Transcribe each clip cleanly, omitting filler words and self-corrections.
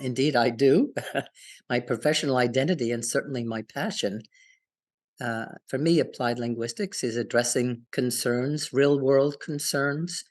Indeed, I do. My professional identity and certainly my passion. For me, applied linguistics is addressing concerns, real world concerns,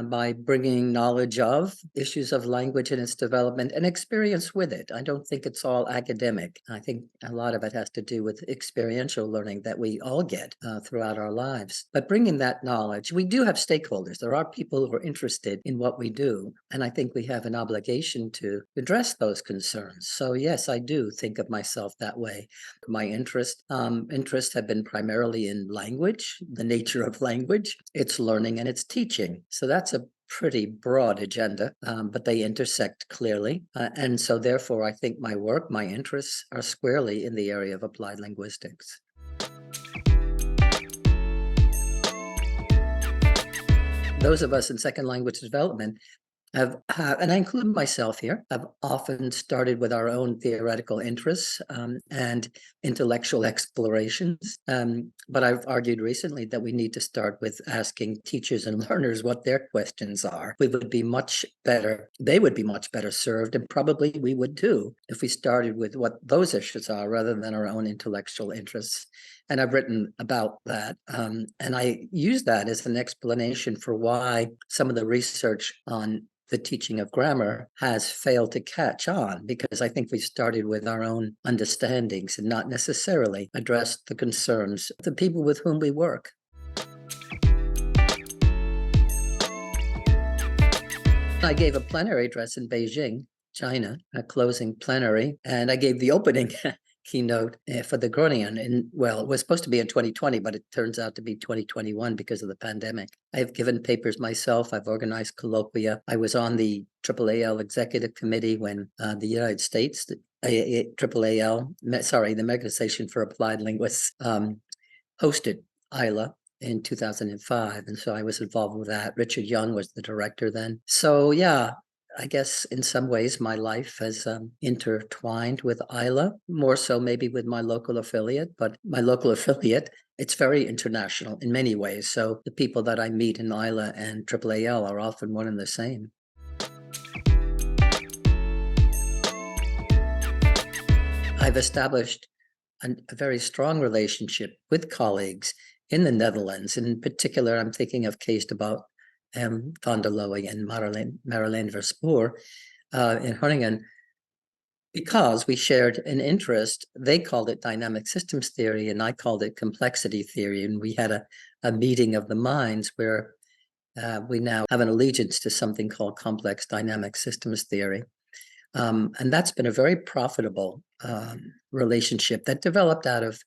by bringing knowledge of issues of language and its development and experience with it. I don't think it's all academic. I think a lot of it has to do with experiential learning that we all get throughout our lives. But bringing that knowledge, we do have stakeholders. There are people who are interested in what we do. And I think we have an obligation to address those concerns. So, yes, I do think of myself that way. My interests have been primarily in language, the nature of language, its learning, and its teaching. So that's a pretty broad agenda, but they intersect clearly. And so, therefore, I think my work, my interests are squarely in the area of applied linguistics. Those of us in second language development and I include myself here, have often started with our own theoretical interests and intellectual explorations. But I've argued recently that we need to start with asking teachers and learners what their questions are. We would be much better, they would be much better served, and probably we would too, if we started with what those issues are rather than our own intellectual interests. And I've written about that. And I use that as an explanation for why some of the research on the teaching of grammar has failed to catch on, because I think we started with our own understandings and not necessarily addressed the concerns of the people with whom we work. I gave a plenary address in Beijing, China, a closing plenary, and I gave the opening keynote for the Groningen well, it was supposed to be in 2020, but it turns out to be 2021 because of the pandemic. I've given papers myself. I've organized colloquia. I was on the AAAL executive committee when the United States, the AAAL, sorry, the American Association for Applied Linguists, hosted ILA in 2005. And so I was involved with that. Richard Young was the director then. So yeah, I guess in some ways my life has intertwined with ILA, more so maybe with my local affiliate, but my local affiliate, it's very international in many ways. So the people that I meet in ILA and AAAL are often one and the same. I've established a very strong relationship with colleagues in the Netherlands. In particular, I'm thinking of Kees de Bout, Van der Loewy and Marjolein Verspoor in Groningen, because we shared an interest. They called it dynamic systems theory, and I called it complexity theory. And we had a meeting of the minds where we now have an allegiance to something called complex dynamic systems theory. And that's been a very profitable relationship that developed out of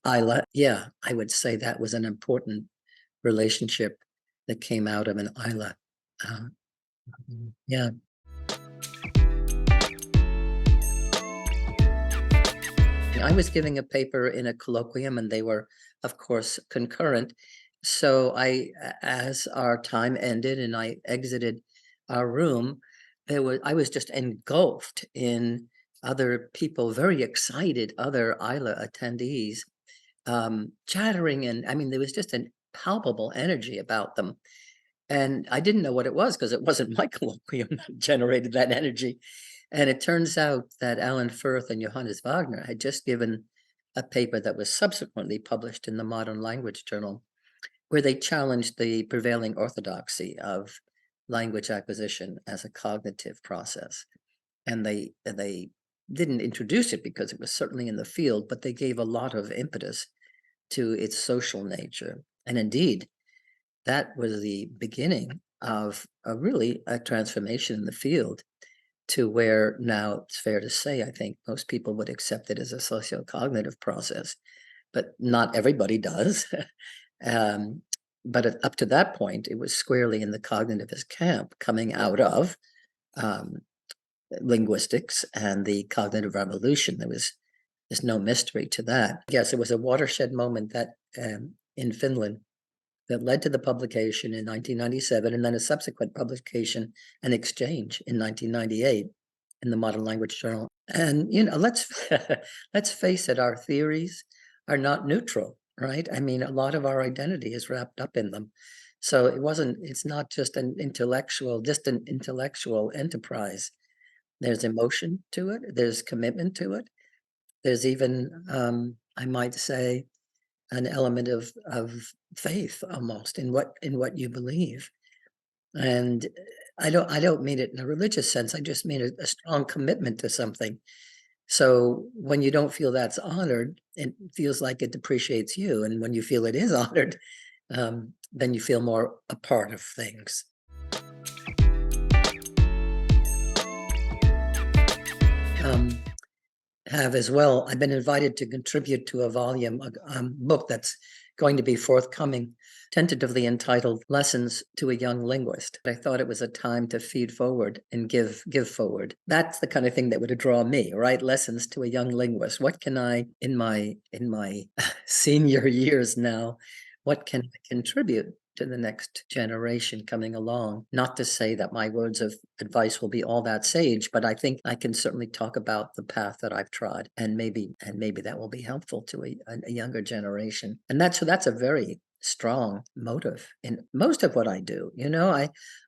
ILA. Yeah, I would say that was an important relationship that came out of an ILA. Yeah. I was giving a paper in a colloquium, and they were, of course, concurrent. So as our time ended and I exited our room, I was just engulfed in other people, very excited, other ILA attendees, chattering. And I mean, there was just a palpable energy about them. And I didn't know what it was because it wasn't my colloquium that generated that energy. And it turns out that Alan Firth and Johannes Wagner had just given a paper that was subsequently published in the Modern Language Journal, where they challenged the prevailing orthodoxy of language acquisition as a cognitive process. And they didn't introduce it because it was certainly in the field, but they gave a lot of impetus to its social nature. And indeed, that was the beginning of a transformation in the field, to where now it's fair to say, I think most people would accept it as a sociocognitive process, but not everybody does. But up to that point, it was squarely in the cognitivist camp, coming out of linguistics and the cognitive revolution. There's no mystery to that. Yes, it was a watershed moment that in Finland that led to the publication in 1997, and then a subsequent publication and exchange in 1998 in the Modern Language Journal. And let's face it, our theories are not neutral, right? I mean, a lot of our identity is wrapped up in them. So it's not just an distant intellectual enterprise. There's emotion to it, there's commitment to it, there's even, I might say, an element of faith almost in what you believe. And I don't mean it in a religious sense, I just mean a strong commitment to something. So when you don't feel that's honored, it feels like it depreciates you, and when you feel it is honored, then you feel more a part of things. Um, have as well. I've been invited to contribute to a volume, book that's going to be forthcoming, tentatively entitled "Lessons to a Young Linguist." I thought it was a time to feed forward and give forward. That's the kind of thing that would draw me, right? Lessons to a young linguist. What can I, in my senior years now, what can I contribute to the next generation coming along? Not to say that my words of advice will be all that sage, but I think I can certainly talk about the path that I've trod, and maybe that will be helpful to a younger generation. And that's a very strong motive in most of what I do.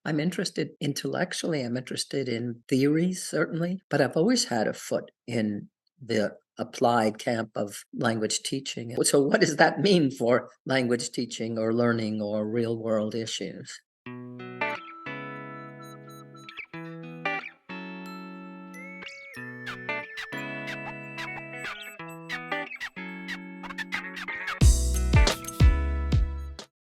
I'm interested intellectually, I'm interested in theories, certainly, but I've always had a foot in the applied camp of language teaching. So what does that mean for language teaching or learning or real world issues?